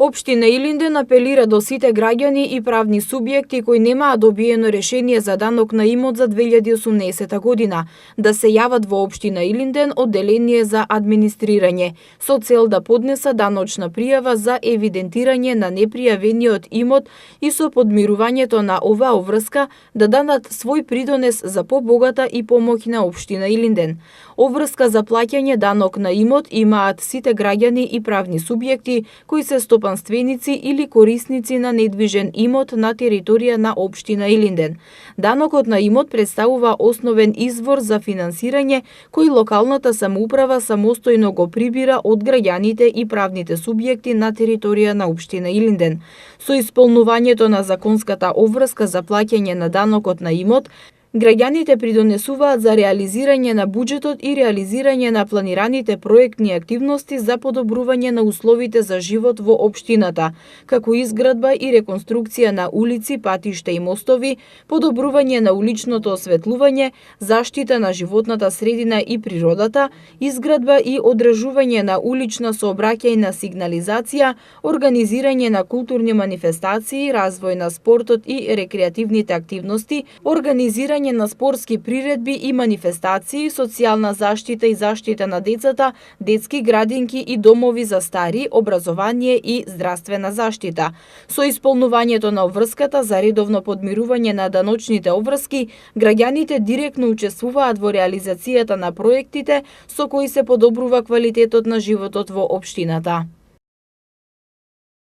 Општина Илинден апелира до сите граѓани и правни субјекти кои немаа добиено решение за данок на имот за 2018 година да се јават во Општина Илинден одделение за администрирање со цел да поднесат даночна пријава за евидентирање на непријавениот имот и со подмирувањето на оваа обврска да дадат свој придонес за побогата и помоќна Општина Илинден. Обврска за плаќање данок на имот имаат сите граѓани и правни субјекти кои се стопанственици или корисници на недвижен имот на територија на Општина Илинден. Данокот на имот представува основен извор за финансирање кој локалната самоуправа самостојно го прибира од граѓаните и правните субјекти на територија на Општина Илинден. Со исполнувањето на законската обврска за плаќање на данокот на имот, граѓаните придонесуваат за реализирање на буџетот и реализирање на планираните проектни активности за подобрување на условите за живот во општината, како изградба и реконструкција на улици, патишта и мостови, подобрување на уличното осветлување, заштита на животната средина и природата, изградба и одржување на улична сообраќајна сигнализација, организирање на културни манифестации, развој на спортот и рекреативните активности, организирање на спортски приредби и манифестации, социјална заштита и заштита на децата, детски градинки и домови за стари, образование и здравствена заштита. Со исполнувањето на обврската за редовно подмирување на даночните обврски, граѓаните директно учествуваат во реализацијата на проектите со кои се подобрува квалитетот на животот во општината.